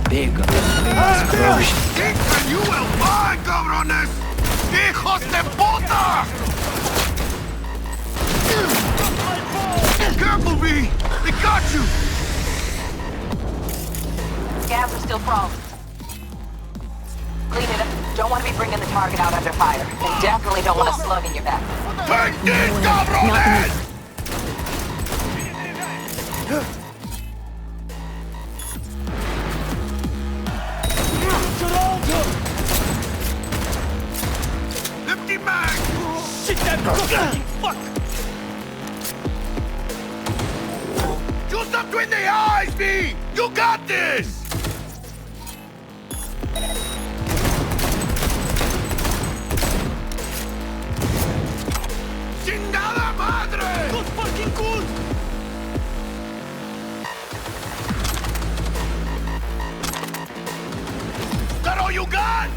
big on the corrosion. ¡You will find, cabrones! ¡Hijos de puta! Careful, V! They got you! Scabs are still prone. Clean it up. Don't want to be bringing the target out under fire. And definitely don't want a slug in your back. Take this, cabrones! Empty mag! Shit, that fucking fuck! Shoot them between the eyes, V! You got this! ¡Chingada madre! Good fucking good! Is that all you got?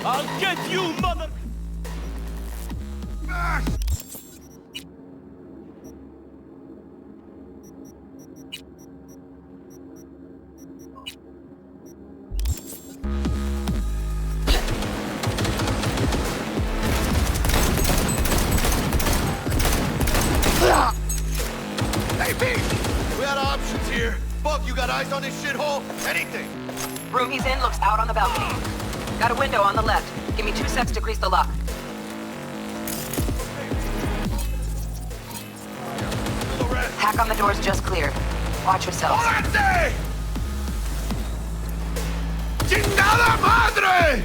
I'll get you, mother... Ah. Hey, Pete! We had options here. Buck, you got eyes on this shithole? Anything? Room he's in looks out on the balcony. Got a window on the left. Give me 2 secs to grease the lock. Hack on the door's just cleared. Watch yourselves. ¡Órale! ¡Chingada madre!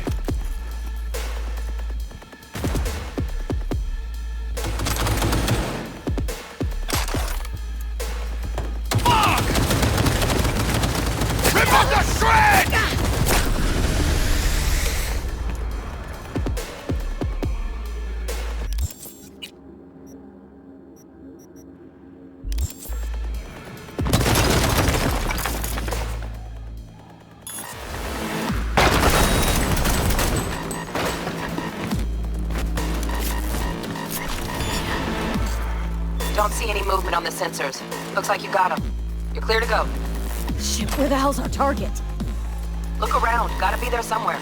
Fuck! Rip up the shred! Don't see any movement on the sensors. Looks like you got them. You're clear to go. Shit, where the hell's our target? Look around. Gotta be there somewhere.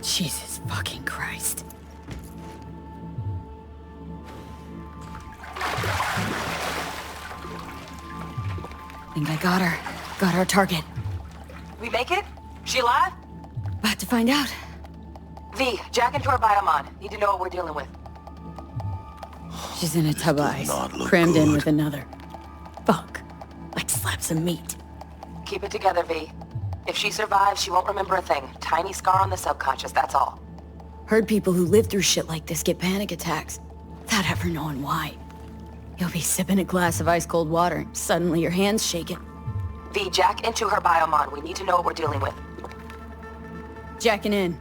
Jesus fucking Christ. Think I got her. Got our target. We make it? She alive? About to find out. V, jack into her biomon. Need to know what we're dealing with. She's in a tub of ice, not look crammed in good. with another. Fuck. Like slabs of meat. Keep it together, V. If she survives, she won't remember a thing. Tiny scar on the subconscious, that's all. Heard people who live through shit like this get panic attacks, without ever knowing why. You'll be sipping a glass of ice-cold water, and suddenly your hand's shaking. V, jack into her biomon. We need to know what we're dealing with. Jacking in.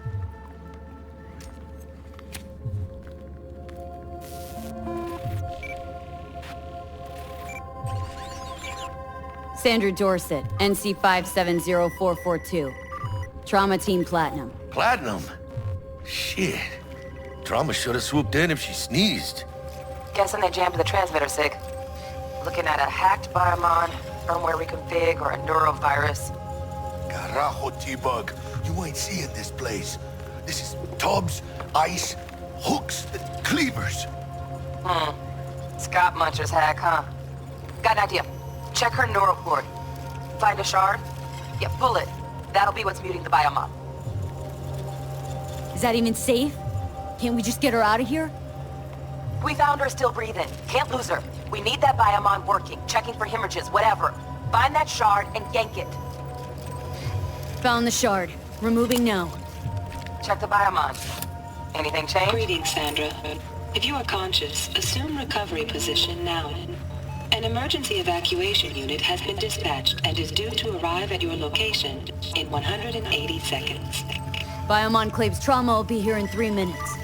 Sandra Dorset, NC 570442. Trauma Team Platinum. Platinum? Shit. Trauma should have swooped in if she sneezed. Guessing they jammed the transmitter, Sig. Looking at a hacked biomon, firmware reconfig, or a neurovirus. Carajo, T-Bug. You ain't seeing this place. This is tubs, ice, hooks, cleavers. Scott Muncher's hack, huh? Got an idea. Check her neural cord. Find a shard? Yeah, pull it. That'll be what's muting the biomon. Is that even safe? Can't we just get her out of here? We found her still breathing. Can't lose her. We need that biomon working, checking for hemorrhages, whatever. Find that shard and yank it. Found the shard. Removing now. Check the biomon. Anything change? Greetings, Sandra. If you are conscious, assume recovery position now. An emergency evacuation unit has been dispatched and is due to arrive at your location in 180 seconds. Biomon claims trauma will be here in 3 minutes.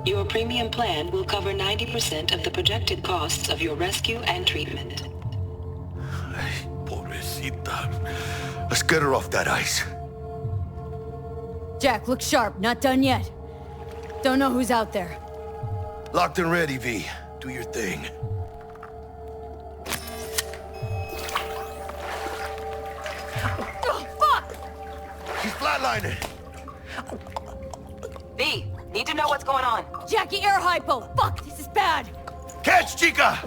Your premium plan will cover 90% of the projected costs of your rescue and treatment. Ay, pobrecita. Let's get her off that ice. Jack, look sharp. Not done yet. Don't know who's out there. Locked and ready, V. Do your thing. Oh, fuck! She's flatlining. V, need to know what's going on. Jackie, air hypo! Fuck, this is bad! Catch, chica!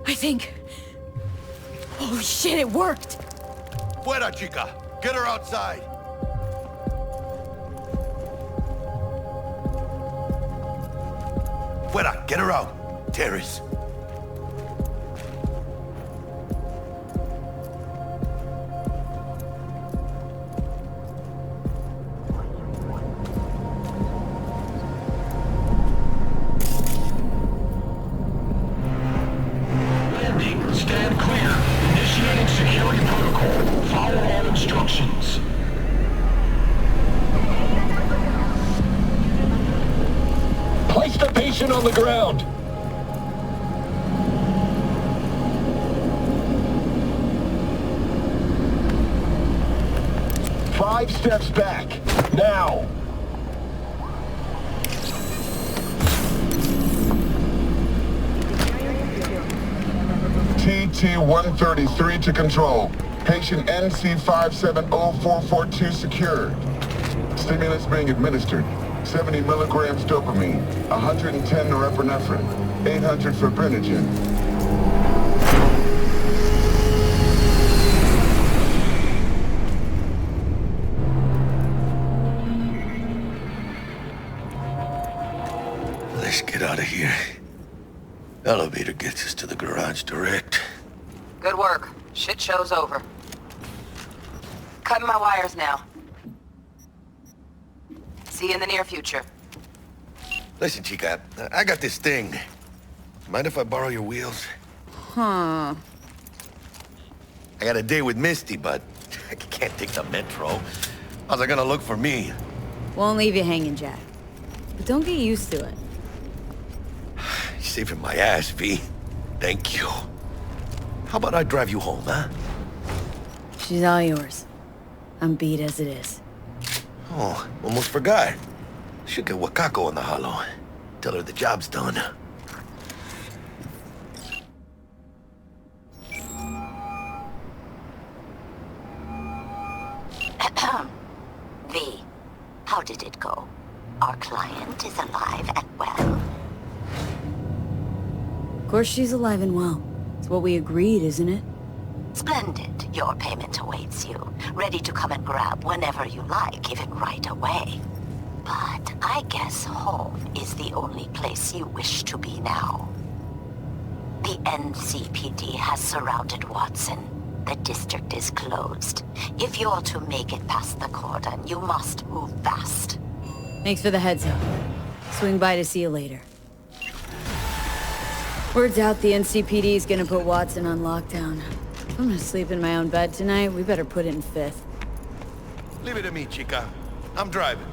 I think... Holy shit, it worked! Fuera, chica. Get her outside. Fuera, get her out. Terrace. Landing. Stand clear. Initiating security protocol. Follow all instructions. Place the patient on the ground. Five steps back. Now. TT-133 to control. Patient NC570442 secured. Stimulus being administered. 70 milligrams dopamine, 110 norepinephrine, 800 fibrinogen. Let's get out of here. Elevator gets us to the garage direct. Good work. Shit show's over. Cutting my wires now. See you in the near future. Listen, chica, I got this thing. Mind if I borrow your wheels? Huh. I got a date with Misty, but I can't take the metro. How's I gonna look for me? Won't leave you hanging, Jack. But don't get used to it. You're saving my ass, V. Thank you. How about I drive you home, huh? She's all yours. I'm beat as it is. Oh, almost forgot. Should get Wakako on the holo. Tell her the job's done. V, how did it go? Our client is alive and well. Of course she's alive and well. It's what we agreed, isn't it? Splendid. Your payment awaits you, ready to come and grab whenever you like, even right away. But I guess home is the only place you wish to be now. The NCPD has surrounded Watson. The district is closed. If you're to make it past the cordon, you must move fast. Thanks for the heads up. Swing by to see you later. Word's out the NCPD is gonna put Watson on lockdown. If I'm gonna sleep in my own bed tonight, we better put it in fifth. Leave it to me, chica. I'm driving.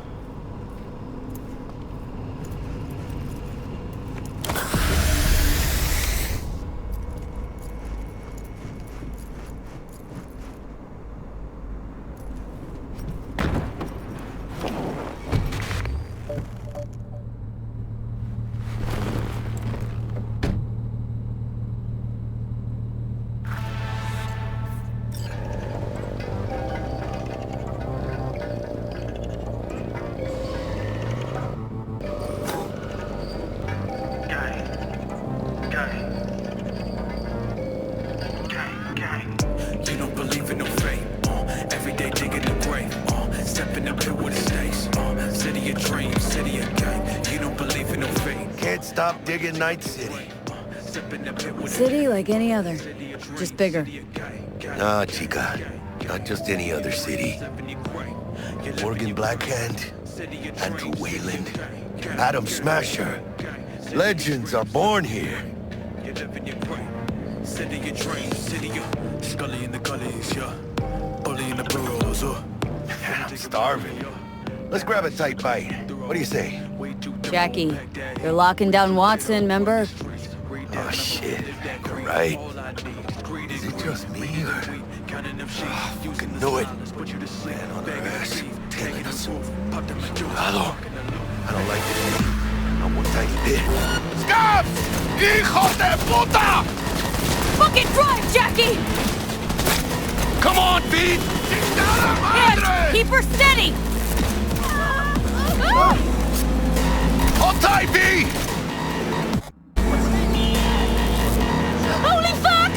Yaktop digging Night City. City like any other, just bigger. Nah, chica. Not just any other city. Morgan Blackhand, Andrew Wayland, Adam Smasher. Legends are born here. City of dreams, city of Scully in the gullies, yeah. Bully in the burrows, I'm starving. Let's grab a tight bite. What do you say? Jackie, you're locking down Watson, remember? Oh, shit. You're right. Is it just me, or... Oh, fucking knew it. Man on our ass, tailing us. Cuidado. I don't like this. Not one tiny bit. Scabs! Hijos de puta! Fucking drive, Jackie! Come on, Pete! Yes, keep her steady! Hold tight, V! Holy fuck!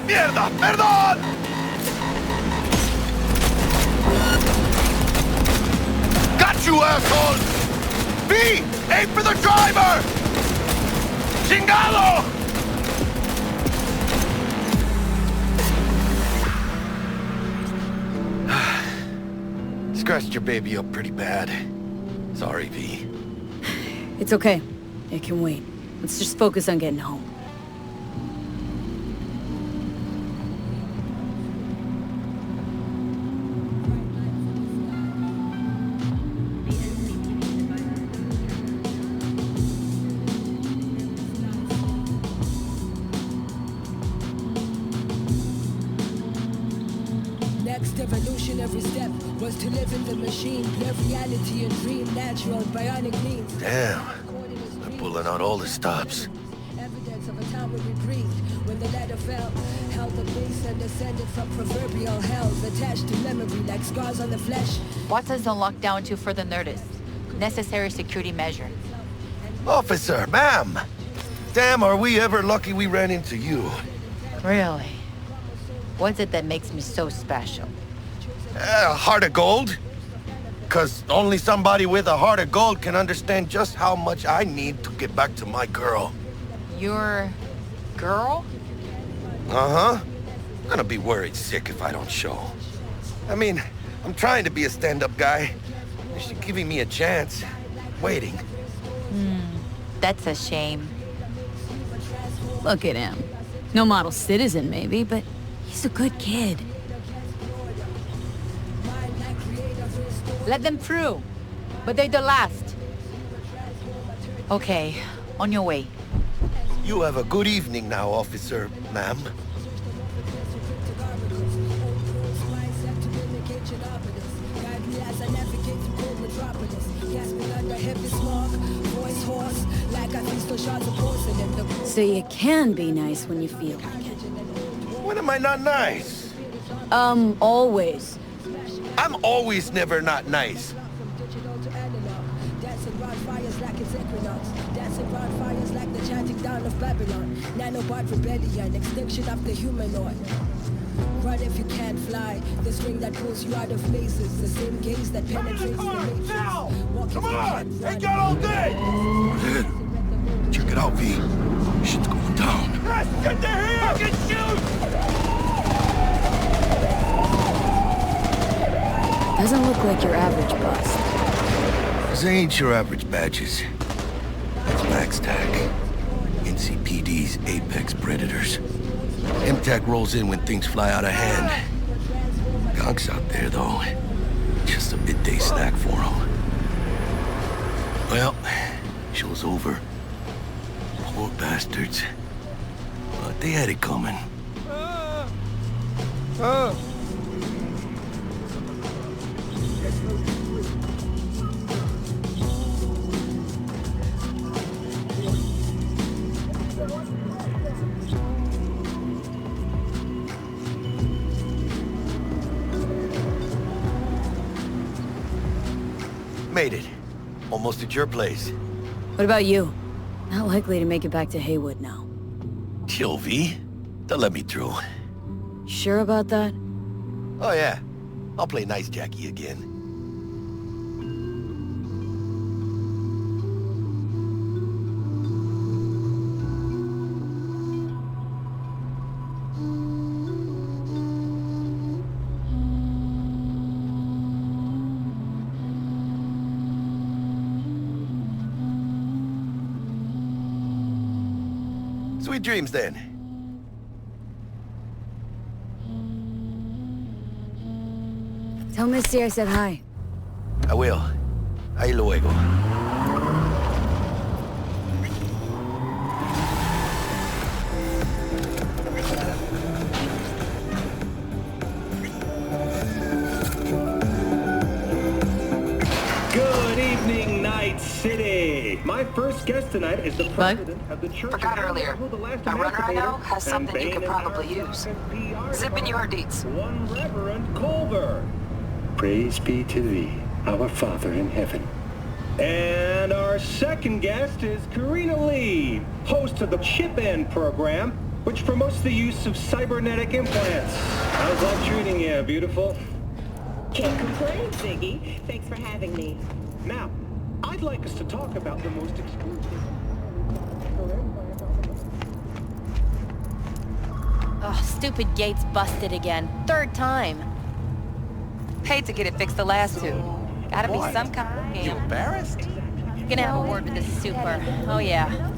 Mierda! Perdón! Got you, asshole! V! Aim for the driver! Chingado! Scratched your baby up pretty bad. Sorry, V. It's okay. It can wait. Let's just focus on getting home. Next evolutionary step was to live in the machine, blur reality and dream natural bionic means. Damn. They're pulling out all the stops. Evidence of a time when we breathed, when the ladder fell, held the base and descended from proverbial hells, attached to memory like scars on the flesh. Watson's on lockdown to further notice. Necessary security measure. Officer, ma'am! Damn, are we ever lucky we ran into you. Really? What's it that makes me so special? A heart of gold? 'Cause only somebody with a heart of gold can understand just how much I need to get back to my girl. Your girl? Uh-huh. I'm gonna be worried sick if I don't show. I mean, I'm trying to be a stand-up guy. She's giving me a chance. Waiting. That's a shame. Look at him. No model citizen, maybe, but he's a good kid. Let them through. But they're the last. Okay, on your way. You have a good evening now, officer, ma'am. So you can be nice when you feel like it. When am I not nice? Always. I'm always never not nice. Nanobot rebellion, extinction of the humanoid. Run if you can't fly. The string that pulls you out of mazes. The same gaze that penetrates the matrix. Come on! Ain't got all day! Check it out, V. Shit's going down. Get the here! Fucking shoot! Doesn't look like your average bust. These ain't your average badges. That's Max Tac. NCPD's apex predators. MTAC rolls in when things fly out of hand. Gonks out there, though. Just a midday snack for them. Well, show's over. Poor bastards. But they had it coming. Made it. Almost at your place. What about you? Not likely to make it back to Haywood now. Chill, V. They'll let me through. Sure about that? Oh, yeah. I'll play nice Jackie again. Sweet dreams, then. Tell Misty I said hi. I will. Ahí luego. Good evening, Night City. My first guest tonight is the president of the Church. Forgot of earlier. who the last A runner I know emancipator has something you and could Bane probably and use. PR Zip in your deeds. One Reverend Culver. Praise be to thee, our Father in heaven. And our second guest is Karina Lee, host of the Chip In program, which promotes the use of cybernetic implants. How's that treating you, beautiful? Can't complain, Ziggy. Thanks for having me. Now, I'd like us to talk about the most exclusive... Oh, stupid gate's busted again. Third time. Paid to get it fixed the last two. Gotta be some kind of You scam. embarrassed? Gonna have a word with this super. Oh yeah.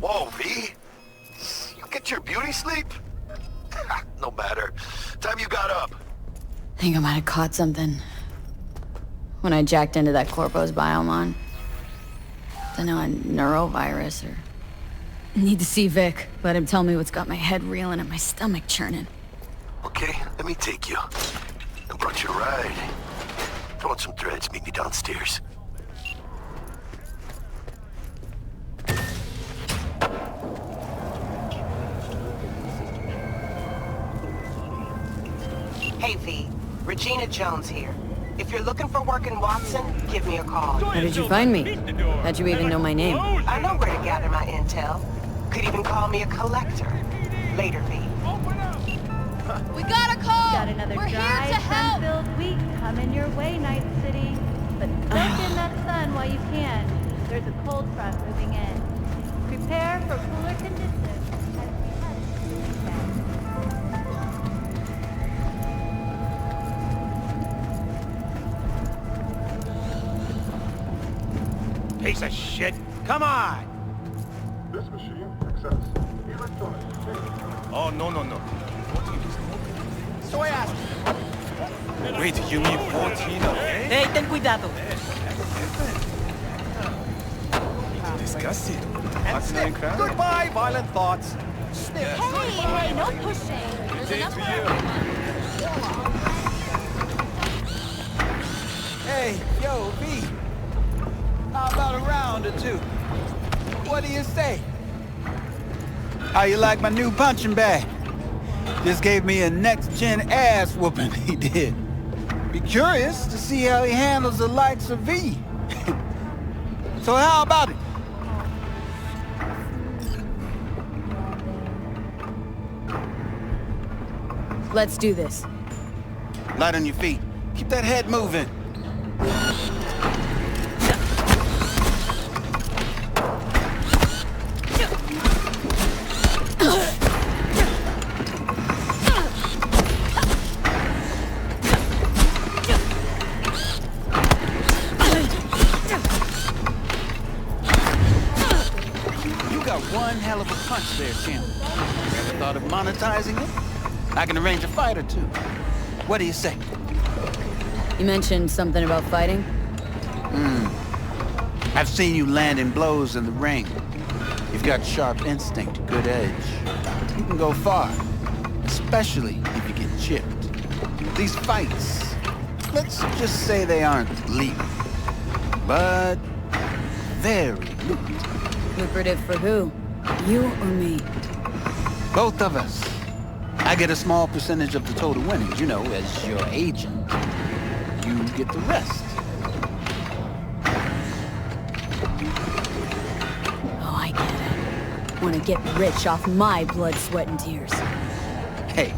Whoa, V? You get your beauty sleep? No matter. Time you got up. I think I might have caught something when I jacked into that Corpo's biomon. Don't know, a neurovirus or... Need to see Vic. Let him tell me what's got my head reeling and my stomach churning. Okay, let me take you. I brought you a ride. Throw on some threads, meet me downstairs. Hey, V. Regina Jones here. If you're looking for work in Watson, give me a call. How did you find me? How'd you even know my name? I know where to gather my intel. Could even call me a collector. Later, V. We got a call! Got another We're dry, here to help! sun-filled week coming your way, Night City. But soak in that sun while you can. There's a cold front moving in. Prepare for cooler conditions as we head into the weekend. Piece of shit! Come on! This machine accepts electronic data. Oh, no. So I asked. Wait, you mean 14, okay? Hey, ten cuidado. Disgusting. Goodbye, violent thoughts. Hey, no pushing. There's enough for everyone. Hey, yo, V. How about a round or two? What do you say? How you like my new punching bag? Just gave me a next-gen ass whooping, he did. Be curious to see how he handles the likes of V. So how about it? Let's do this. Light on your feet. Keep that head moving. One hell of a punch there, champ. Ever thought of monetizing it? I can arrange a fight or two. What do you say? You mentioned something about fighting? I've seen you landing blows in the ring. You've got sharp instinct, good edge. You can go far, especially if you get chipped. These fights, let's just say they aren't legal, but very lucrative. Lucrative for who? You or me? Both of us. I get a small percentage of the total winnings, you know, as your agent. You get the rest. Oh, I get it. Want to get rich off my blood, sweat, and tears. Hey,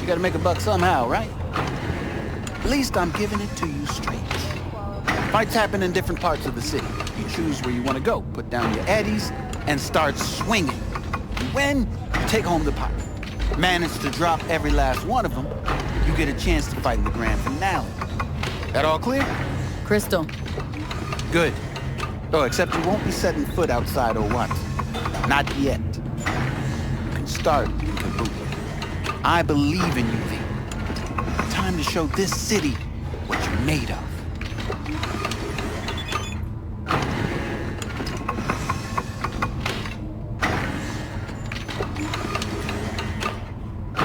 you gotta make a buck somehow, right? At least I'm giving it to you straight. Fights happen in different parts of the city. You choose where you want to go, put down your eddies, and start swinging. You win, you take home the pot. Manage to drop every last one of them, you get a chance to fight in the grand finale. That all clear? Crystal. Good. Oh, except you won't be setting foot outside or what? Not yet. You can start in Kabul. I believe in you, V. Time to show this city what you're made of.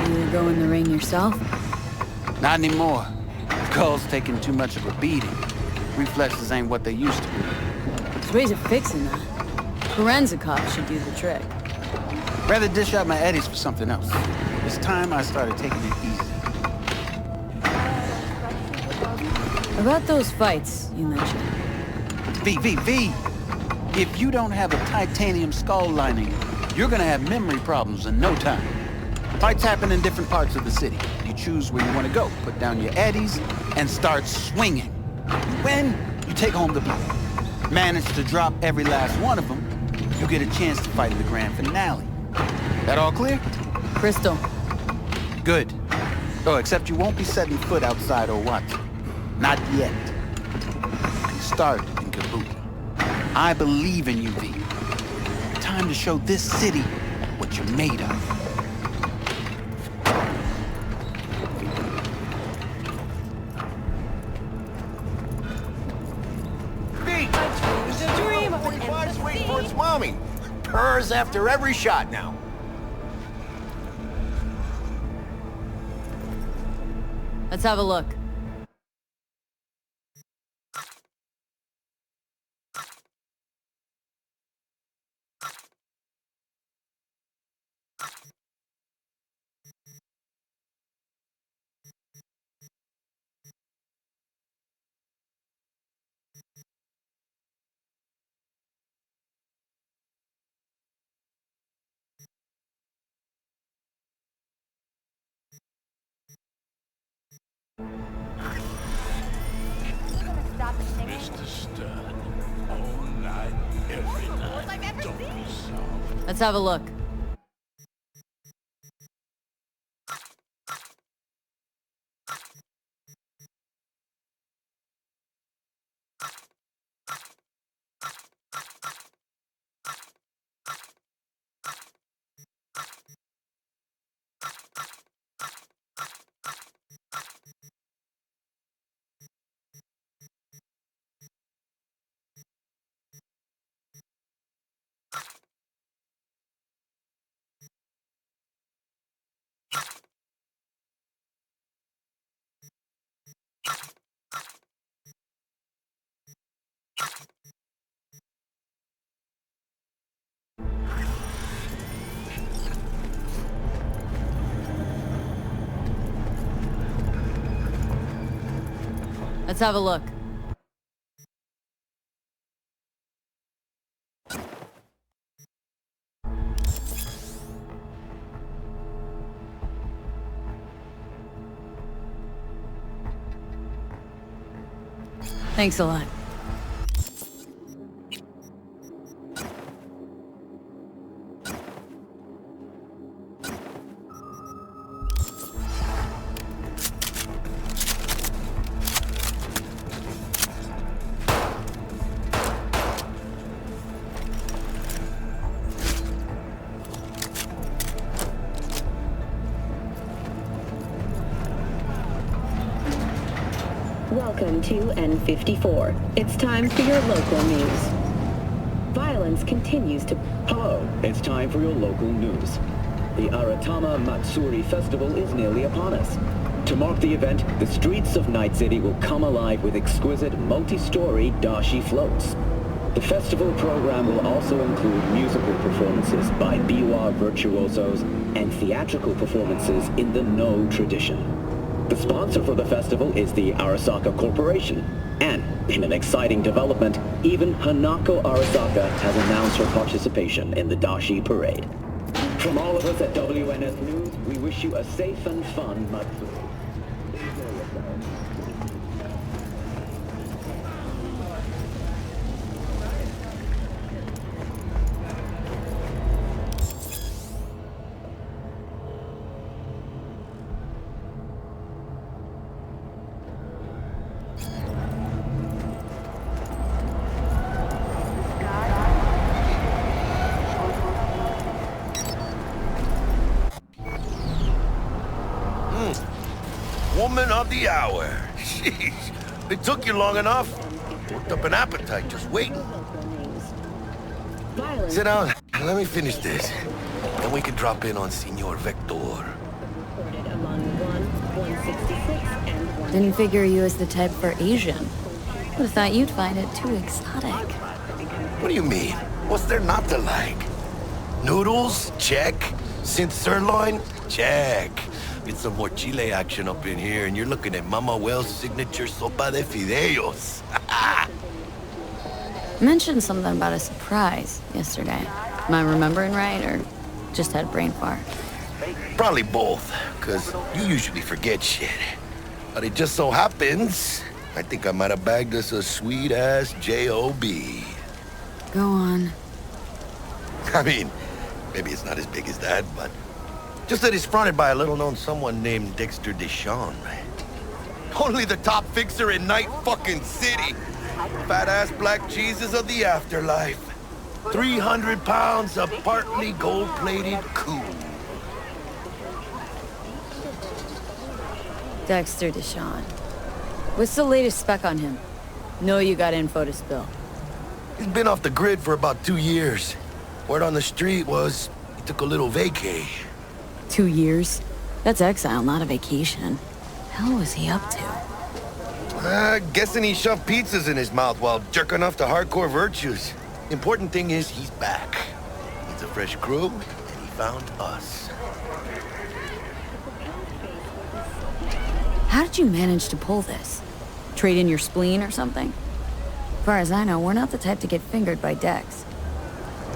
You go in the ring yourself? Not anymore. Skull's taking too much of a beating. Reflexes ain't what they used to be. There's ways of fixing that. Forensic cops should do the trick. Rather dish out my eddies for something else. It's time I started taking it easy. About those fights you mentioned. V. If you don't have a titanium skull lining, you're gonna have memory problems in no time. Fights happen in different parts of the city. You choose where you want to go, put down your addies, and start swinging. You win, you take home the blue. Manage to drop every last one of them, you get a chance to fight in the grand finale. That all clear? Crystal. Good. Oh, except you won't be setting foot outside Owatsu. Not yet. You can start in Kabuki. I believe in you, V. Time to show this city what you're made of. Waiting for its mommy. Purrs after every shot now. Let's have a look. Mr. Stern, all night, every night. Don't be soft. Let's have a look. Let's have a look. Thanks a lot. Welcome to N54. It's time for your local news. Violence continues to... Hello, it's time for your local news. The Aratama Matsuri Festival is nearly upon us. To mark the event, the streets of Night City will come alive with exquisite multi-story dashi floats. The festival program will also include musical performances by biwa virtuosos and theatrical performances in the No tradition. The sponsor for the festival is the Arasaka Corporation. And, in an exciting development, even Hanako Arasaka has announced her participation in the Dashi Parade. From all of us at WNS News, we wish you a safe and fun Matsuri. Enjoy yourselves. Woman of the hour. Jeez, it took you long enough. Worked up an appetite just waiting. Sit down. Let me finish this. Then we can drop in on Senor Vector. Didn't figure you as the type for Asian. Would have thought you'd find it too exotic. What do you mean? What's there not to like? Noodles? Check. Synth sirloin? Check. Get some more Chile action up in here, and you're looking at Mama Wells' signature sopa de fideos. You mentioned something about a surprise yesterday. Am I remembering right, or just had a brain fart? Probably both, because you usually forget shit. But it just so happens, I think I might have bagged us a sweet-ass J.O.B. Go on. I mean, maybe it's not as big as that, but just that it's fronted by a little-known someone named Dexter Deshawn. Only the top fixer in Night fucking City. Fat-ass black Jesus of the afterlife. 300 pounds of partly gold-plated cool. Dexter Deshawn. What's the latest spec on him? Know you got info to spill. He's been off the grid for about 2 years. Word on the street was he took a little vacay. 2 years? That's exile, not a vacation. Hell was he up to? Guessing he shoved pizzas in his mouth while jerking off to hardcore virtues. Important thing is he's back. Needs a fresh crew, and he found us. How did you manage to pull this? Trade in your spleen or something? As far as I know, we're not the type to get fingered by Dex.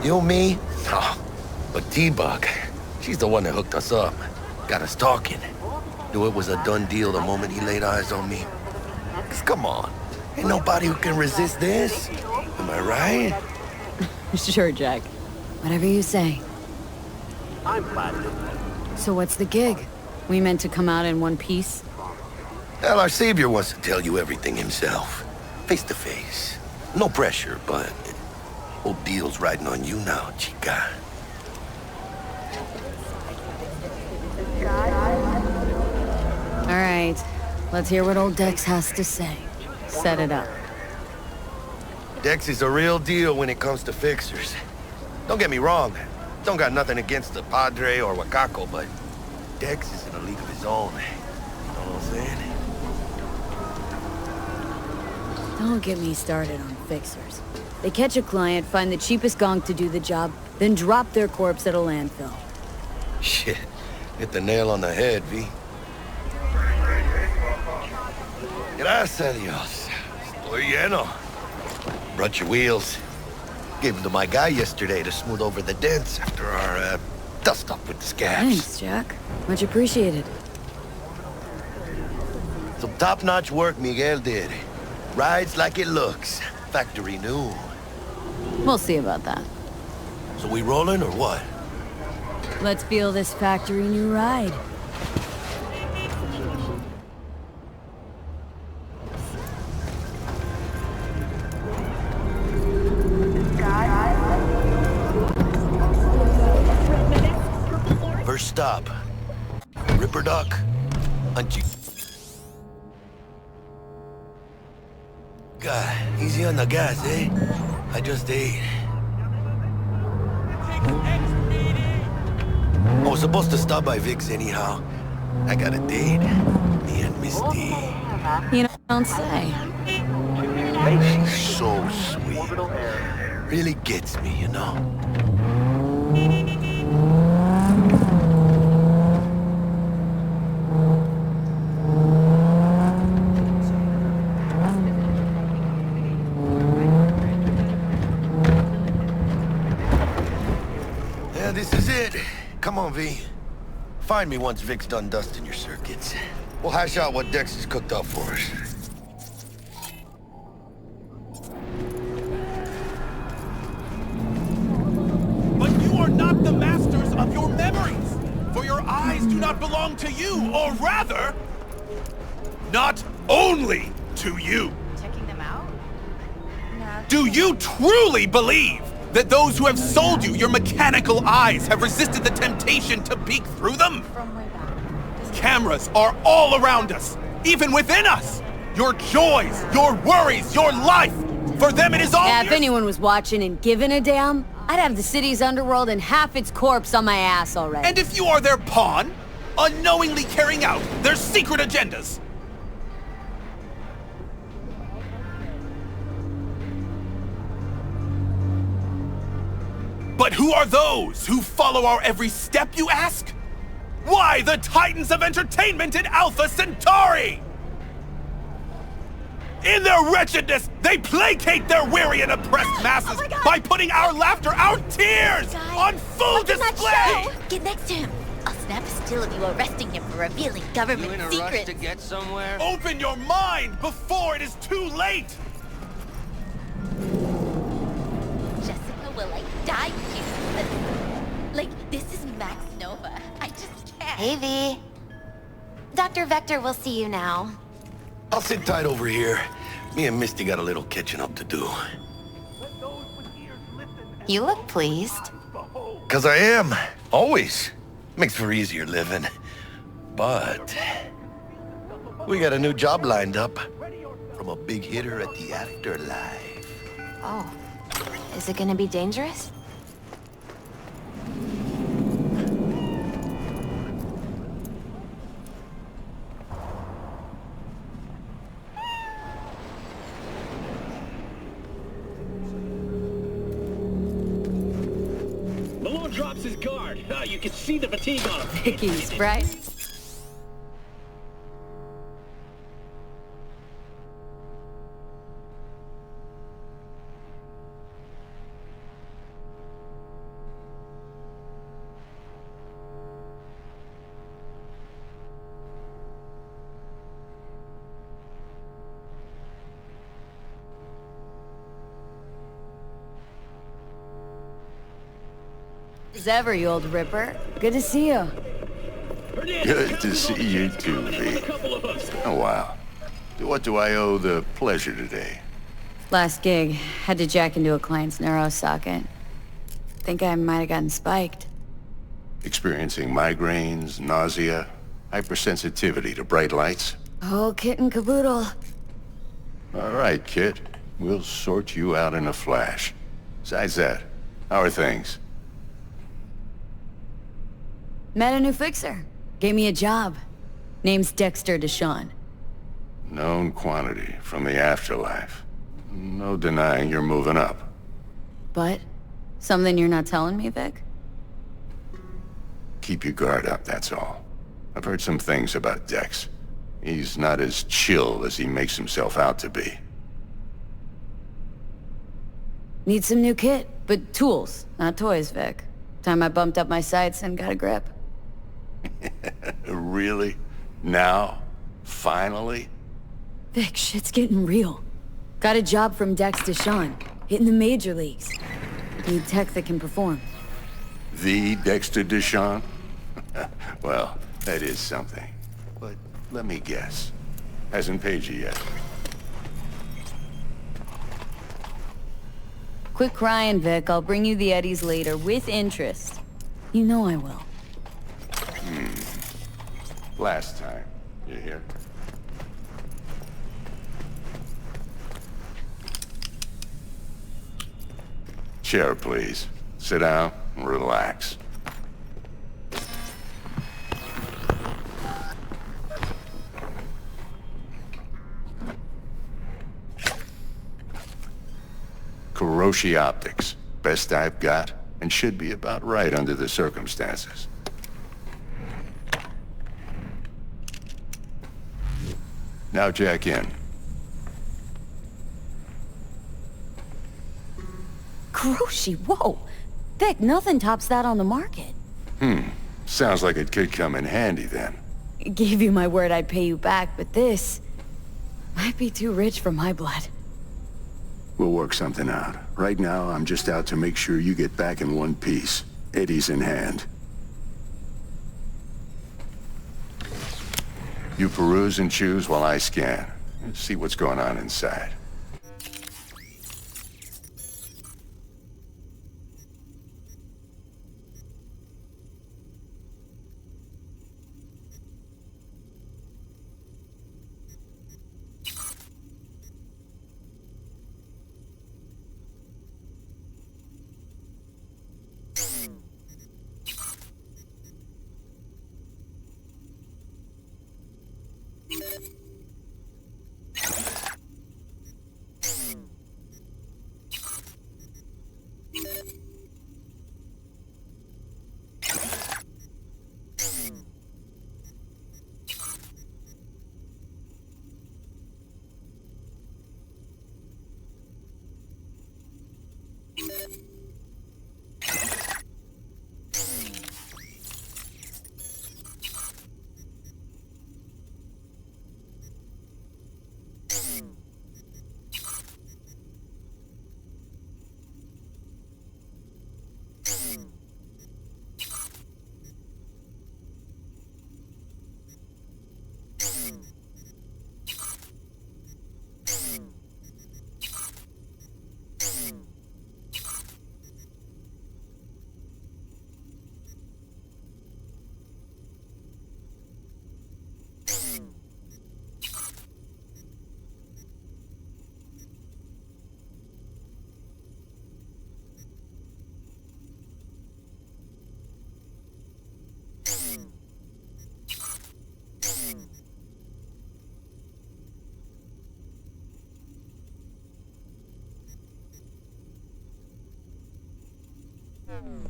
You, me? Oh, but T-Bug, she's the one that hooked us up. Got us talking. Knew it was a done deal the moment he laid eyes on me. 'Cause come on, ain't nobody who can resist this. Am I right? Sure, Jack. Whatever you say. I'm flattered. So what's the gig? We meant to come out in one piece? Well, our savior wants to tell you everything himself. Face to face. No pressure, but whole deal's riding on you now, chica. All right. Let's hear what old Dex has to say. Set it up. Dex is a real deal when it comes to fixers. Don't get me wrong. Don't got nothing against the Padre or Wakako, but Dex is in a league of his own. You know what I'm saying? Don't get me started on fixers. They catch a client, find the cheapest gonk to do the job, then drop their corpse at a landfill. Shit. Hit the nail on the head, V. Gracias a Dios. Estoy lleno. Brought your wheels. Gave them to my guy yesterday to smooth over the dents after our, dust-up with the scabs. Thanks, Jack. Much appreciated. Some top-notch work Miguel did. Rides like it looks. Factory new. We'll see about that. So we rolling or what? Let's feel this factory new ride. First stop. Ripper Duck. Hunchy. God, easy on the gas, eh? I just ate. I was supposed to stop by Vic's anyhow. I got a date. Me and Misty. You don't say. She's so sweet. Really gets me, you know? Yeah, this is it. Come on, V. Find me once Vic's done dusting your circuits. We'll hash out what Dex has cooked up for us. But you are not the masters of your memories, for your eyes do not belong to you, or rather, not only to you. Checking them out? No. Do you truly believe that those who have sold you your mechanical eyes have resisted the temptation to peek through them? From way back. Cameras are all around us, even within us. Your joys, your worries, your life. For them it is all Yeah, if anyone was watching and giving a damn, I'd have the city's underworld and half its corpse on my ass already. And if you are their pawn, unknowingly carrying out their secret agendas. But who are those who follow our every step, you ask? Why the Titans of Entertainment in Alpha Centauri? In their wretchedness, they placate their weary and oppressed masses by putting our laughter, our tears, on full display! Get next to him. I'll snap a still of you arresting him for revealing government You in a secrets. rush to get somewhere? Open your mind before it is too late! Jessica will die you. Like, this is Max Nova. I just can't. Hey, V. Dr. Vector will see you now. I'll sit tight over here. Me and Misty got a little catching up to do. You look pleased. 'Cause I am. Always. Makes for easier living. But we got a new job lined up from a big hitter at the afterlife. Oh. Is it gonna be dangerous? Malone drops his guard. You can see the fatigue on him. Vicky's, right? As ever, you old ripper. Good to see you. Good to see you too, V. Oh, wow. What do I owe the pleasure today? Last gig, had to jack into a client's neuro socket. Think I might have gotten spiked. Experiencing migraines, nausea, hypersensitivity to bright lights? Oh, kit and caboodle. All right, kid. We'll sort you out in a flash. Besides that, how are things? Met a new fixer. Gave me a job. Name's Dexter Deshawn. Known quantity from the afterlife. No denying you're moving up. But? Something you're not telling me, Vic? Keep your guard up, that's all. I've heard some things about Dex. He's not as chill as he makes himself out to be. Need some new kit, but tools, not toys, Vic. Time I bumped up my sights and got a grip. Really? Now? Finally? Vic, shit's getting real. Got a job from Dex Deshawn, hitting the major leagues. Need tech that can perform. The Dexter Deshawn? Well, that is something. But let me guess. Hasn't paid you yet. Quit crying, Vic. I'll bring you the eddies later, with interest. You know I will. Last time. You hear? Chair, please. Sit down and relax. Kuroshi Optics. Best I've got, and should be about right under the circumstances. Now jack in. Kuroshi, whoa! Vic, nothing tops that on the market. Sounds like it could come in handy then. Gave you my word I'd pay you back, but this might be too rich for my blood. We'll work something out. Right now, I'm just out to make sure you get back in one piece. Eddie's in hand. You peruse and choose while I scan. See what's going on inside.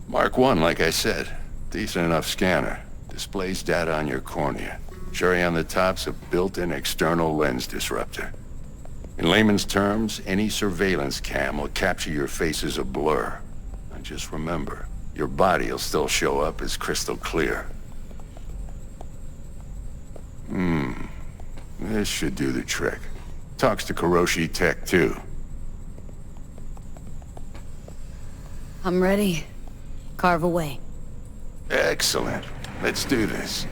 Mark 1, like I said. Decent enough scanner. Displays data on your cornea. Cherry on the top's a built-in external lens disruptor. In layman's terms, any surveillance cam will capture your face as a blur. And just remember, your body will still show up as crystal clear. This should do the trick. Talks to Kuroshi Tech, too. I'm ready. Carve away. Excellent. Let's do this.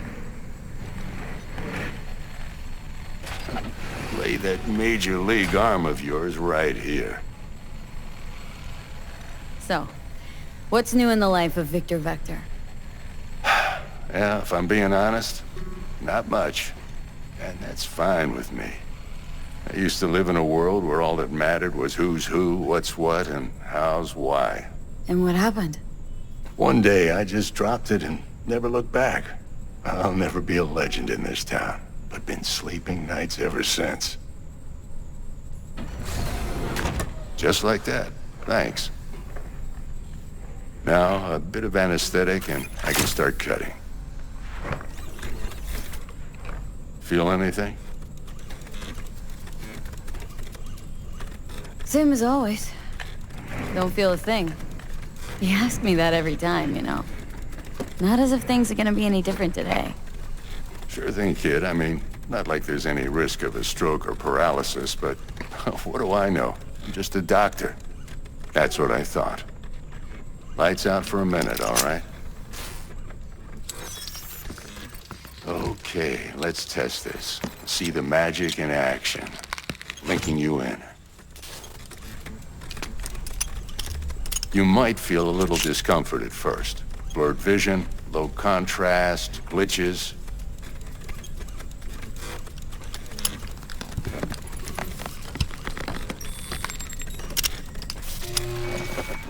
Lay that Major League arm of yours right here. So, what's new in the life of Victor Vector? Yeah, if I'm being honest, not much. And that's fine with me. I used to live in a world where all that mattered was who's who, what's what, and how's why. And what happened? One day, I just dropped it and never looked back. I'll never be a legend in this town, but been sleeping nights ever since. Just like that. Thanks. Now, a bit of anesthetic and I can start cutting. Feel anything? Same as always. Don't feel a thing. You ask me that every time, you know. Not as if things are gonna be any different today. Sure thing, kid. I mean, not like there's any risk of a stroke or paralysis, but what do I know? I'm just a doctor. That's what I thought. Lights out for a minute, all right? Okay, let's test this. See the magic in action. Linking you in. You might feel a little discomfort at first. Blurred vision, low contrast, glitches.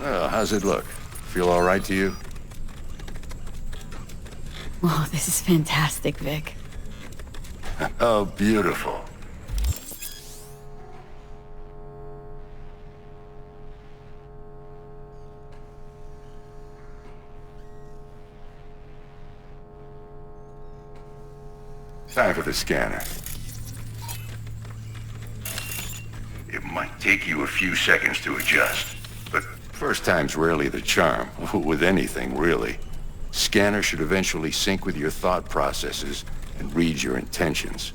Well, how's it look? Feel all right to you? Whoa, this is fantastic, Vic. Oh, beautiful. Time for the scanner. It might take you a few seconds to adjust, but first time's rarely the charm, with anything, really. Scanner should eventually sync with your thought processes and read your intentions.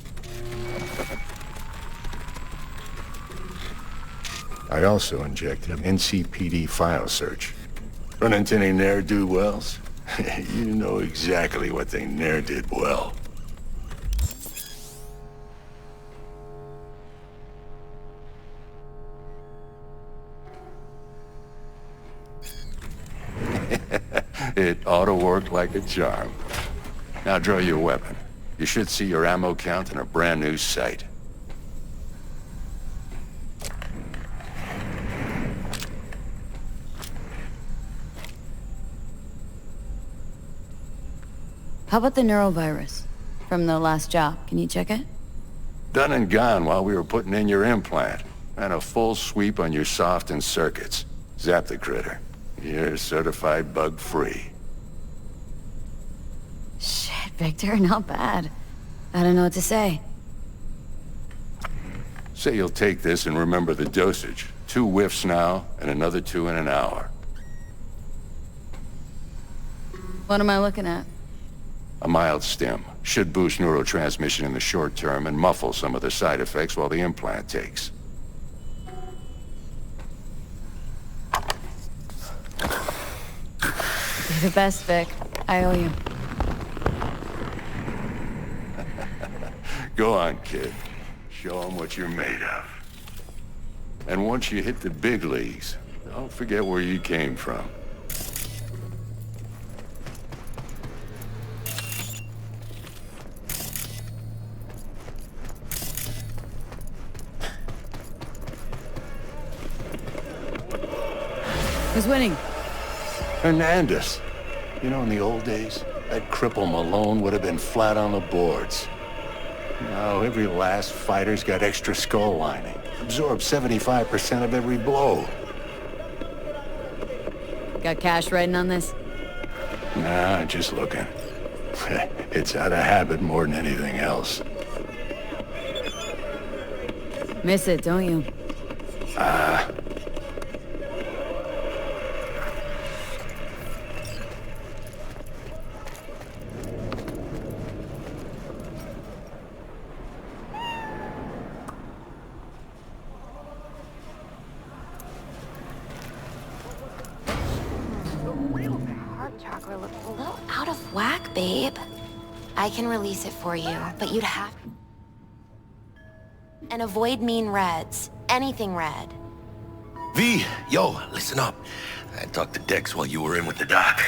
I also injected an NCPD file search. Run into any ne'er-do-wells? You know exactly what they ne'er did well. It ought to work like a charm. Now draw your weapon. You should see your ammo count in a brand new sight. How about the neurovirus from the last job? Can you check it? Done and gone while we were putting in your implant. And a full sweep on your soft and circuits. Zap the critter. You're certified bug-free. Shit, Victor, not bad. I don't know what to say. Say you'll take this and remember the dosage. 2 whiffs now, and another 2 in an hour. What am I looking at? A mild stim. Should boost neurotransmission in the short term and muffle some of the side effects while the implant takes. You're the best, Vic. I owe you. Go on, kid. Show them what you're made of. And once you hit the big leagues, don't forget where you came from. Who's winning? Hernandez. You know, in the old days, that cripple Malone would have been flat on the boards. Now, every last fighter's got extra skull lining. Absorbs 75% of every blow. Got cash writing on this? Nah, just looking. It's out of habit more than anything else. Miss it, don't you? Chakra looks a little out of whack, babe. I can release it for you, but you'd have... And avoid mean reds. Anything red. V, yo, listen up. I talked to Dex while you were in with the doc.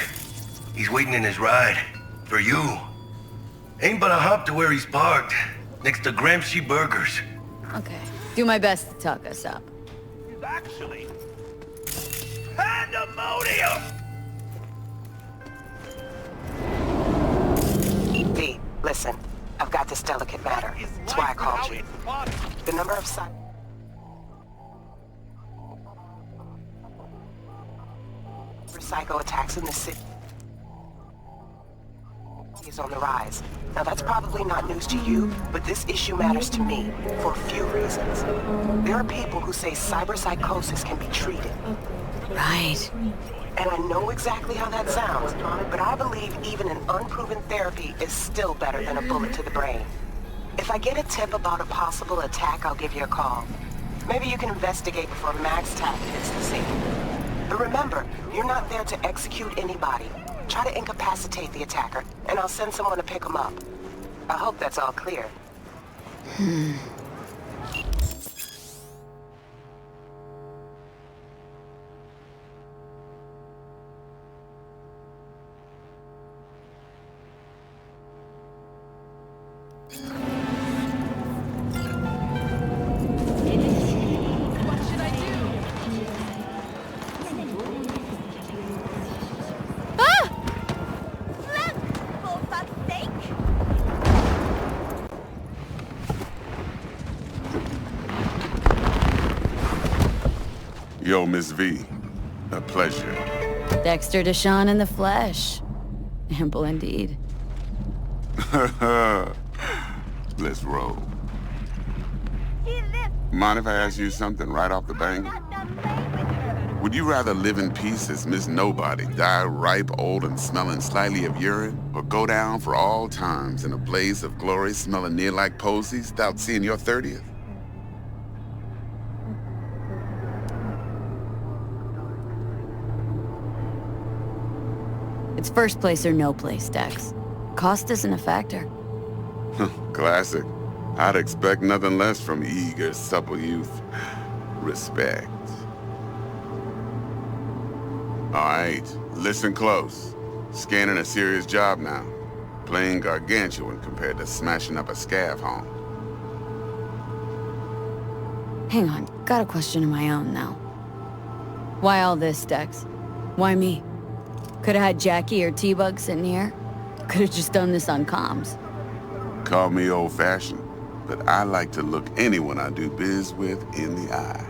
He's waiting in his ride. For you. Ain't but a hop to where he's parked. Next to Gramsci Burgers. Okay. Do my best to talk us up. He's actually... pandemonium! V, listen. I've got this delicate matter. That's why I called you. The number of psycho attacks in the city is on the rise. Now that's probably not news to you, but this issue matters to me for a few reasons. There are people who say cyberpsychosis can be treated. Right. And I know exactly how that sounds, but I believe even an unproven therapy is still better than a bullet to the brain. If I get a tip about a possible attack, I'll give you a call. Maybe you can investigate before Max Tapp hits the scene. But remember, you're not there to execute anybody. Try to incapacitate the attacker, and I'll send someone to pick him up. I hope that's all clear. Yo, Miss V. A pleasure. Dexter Deshawn in the flesh. Ample indeed. Let's roll. Mind if I ask you something right off the bang? Would you rather live in peace as Miss Nobody, die ripe, old, and smelling slightly of urine, or go down for all times in a blaze of glory smelling near like posies without seeing your 30th? It's first place or no place, Dex. Cost isn't a factor. Classic. I'd expect nothing less from eager, supple youth. Respect. All right, listen close. Scanning a serious job now. Playing gargantuan compared to smashing up a scav home. Hang on, got a question of my own now. Why all this, Dex? Why me? Could've had Jackie or T-Bug sitting here. Could've just done this on comms. Call me old-fashioned, but I like to look anyone I do biz with in the eye.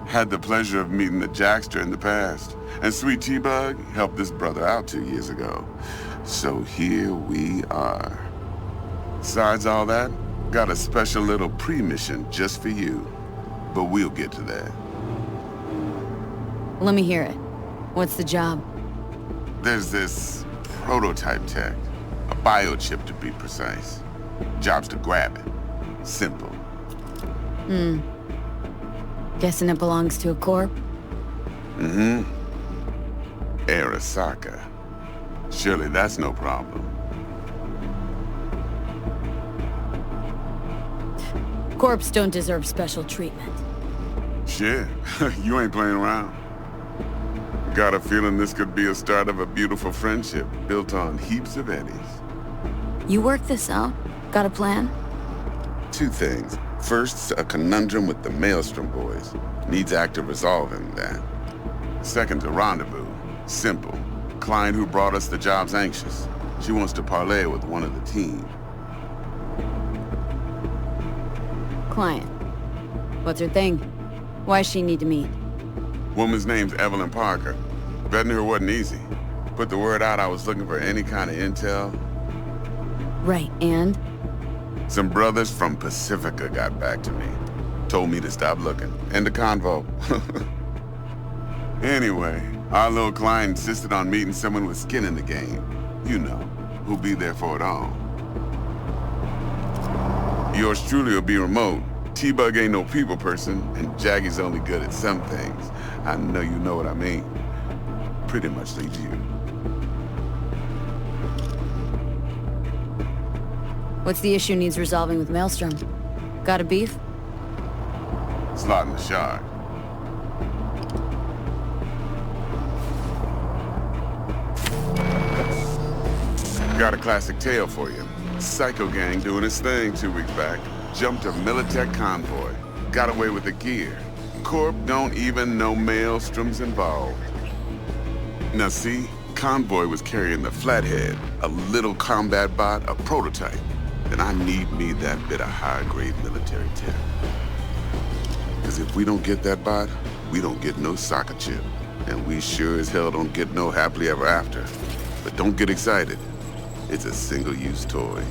Had the pleasure of meeting the Jackster in the past, and sweet T-Bug helped this brother out 2 years ago. So here we are. Besides all that, got a special little pre-mission just for you. But we'll get to that. Let me hear it. What's the job? There's this prototype tech, a biochip to be precise. Job's to grab it. Simple. Guessing it belongs to a corp? Mm-hmm. Arasaka. Surely that's no problem. Corps don't deserve special treatment. Shit, you ain't playing around. Got a feeling this could be a start of a beautiful friendship built on heaps of eddies. You work this out? Got a plan? Two things. First, a conundrum with the Maelstrom boys. Needs active resolving that. Second's a rendezvous. Simple. Client who brought us the job's anxious. She wants to parlay with one of the team. Client. What's her thing? Why does she need to meet? Woman's name's Evelyn Parker. Vetting her wasn't easy. Put the word out I was looking for any kind of intel. Right, and? Some brothers from Pacifica got back to me. Told me to stop looking. End of convo. Anyway, our little client insisted on meeting someone with skin in the game. You know, who'll be there for it all. Yours truly will be remote. T-Bug ain't no people person, and Jaggy's only good at some things. I know you know what I mean. Pretty much leaves you. What's the issue needs resolving with Maelstrom? Got a beef? Slot in the shard. Got a classic tale for you. Psycho gang doing his thing 2 weeks back. Jumped a Militech convoy. Got away with the gear. Corp don't even know Maelstrom's involved. Now see, convoy was carrying the Flathead, a little combat bot, a prototype. And I need me that bit of high-grade military tech. Because if we don't get that bot, we don't get no soccer chip. And we sure as hell don't get no happily ever after. But don't get excited. It's a single-use toy.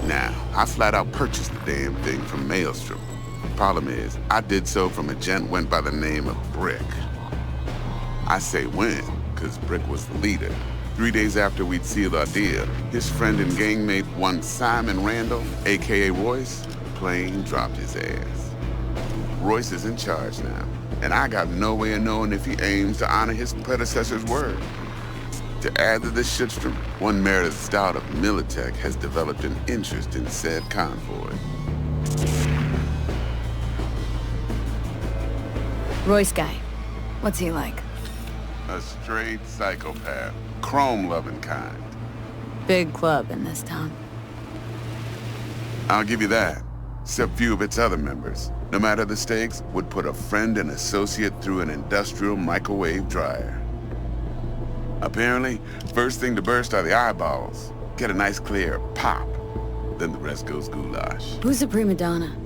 Now, I flat out purchased the damn thing from Maelstrom. Problem is, I did so from a gent went by the name of Brick. I say when, because Brick was the leader. 3 days after we'd sealed our deal, his friend and gangmate, one Simon Randall, a.k.a. Royce, plain dropped his ass. Royce is in charge now, and I got no way of knowing if he aims to honor his predecessor's word. To add to this shitstorm, one Meredith Stout of Militech has developed an interest in said convoy. Royce guy. What's he like? A straight psychopath. Chrome-loving kind. Big club in this town. I'll give you that. Except few of its other members, no matter the stakes, would put a friend and associate through an industrial microwave dryer. Apparently, first thing to burst are the eyeballs. Get a nice clear pop. Then the rest goes goulash. Who's the prima donna?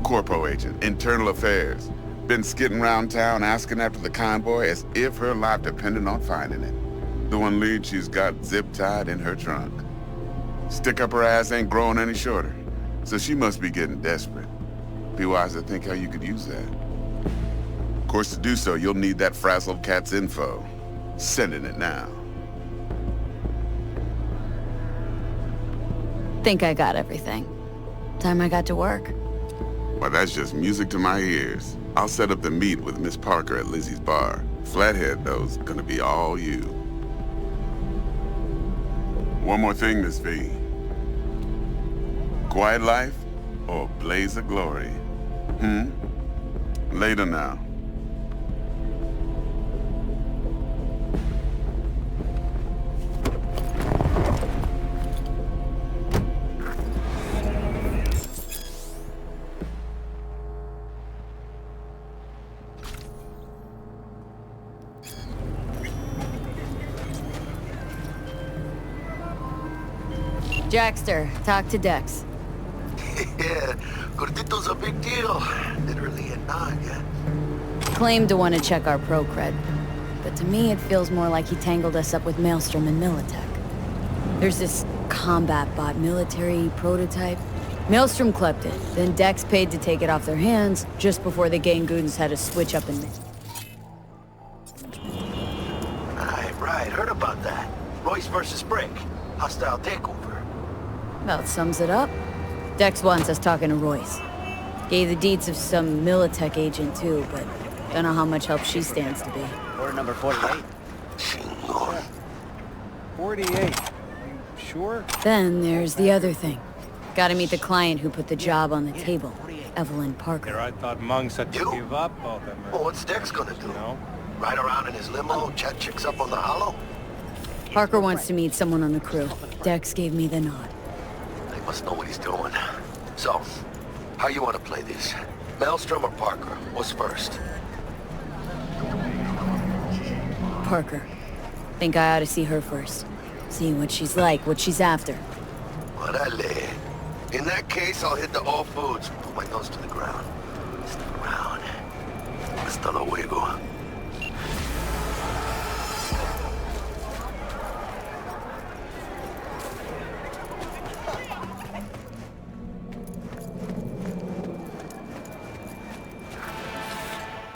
Corpo agent, internal affairs. Been skidding around town asking after the convoy as if her life depended on finding it. The one lead she's got zip-tied in her trunk. Stick up her ass ain't growing any shorter, so she must be getting desperate. Be wise to think how you could use that. Of course, to do so, you'll need that frazzled cat's info. Sending it now. Think I got everything. Time I got to work. Well, that's just music to my ears. I'll set up the meet with Miss Parker at Lizzie's bar. Flathead, though's gonna be all you. One more thing, Miss V. Quiet life or blaze of glory? Later now. Jackster, talk to Dex. Yeah, Gordito's a big deal. Literally a nog. Claimed to want to check our pro cred, but to me it feels more like he tangled us up with Maelstrom and Militech. There's this combat bot military prototype. Maelstrom clept it, then Dex paid to take it off their hands just before the gang goons had to switch up and... Right, heard about that. Royce versus Brick. Hostile takeover. About sums it up. Dex wants us talking to Royce. Gave the deets of some Militech agent too, but don't know how much help she stands to be. Order number 48. 48. You sure? Then there's the other thing. Gotta meet the client who put the job on the table, Evelyn Parker. I thought Monks had to give up all them. Well, what's Dex gonna do? Ride around in his limo, chat chicks up on the hollow? Parker wants to meet someone on the crew. Dex gave me the nod. He must know what he's doing. So, how you want to play this? Maelstrom or Parker? What's first? Parker. Think I ought to see her first. See what she's like, what she's after. Orale. In that case, I'll hit the All Foods. Put my nose to the ground. Stick around. Hasta luego.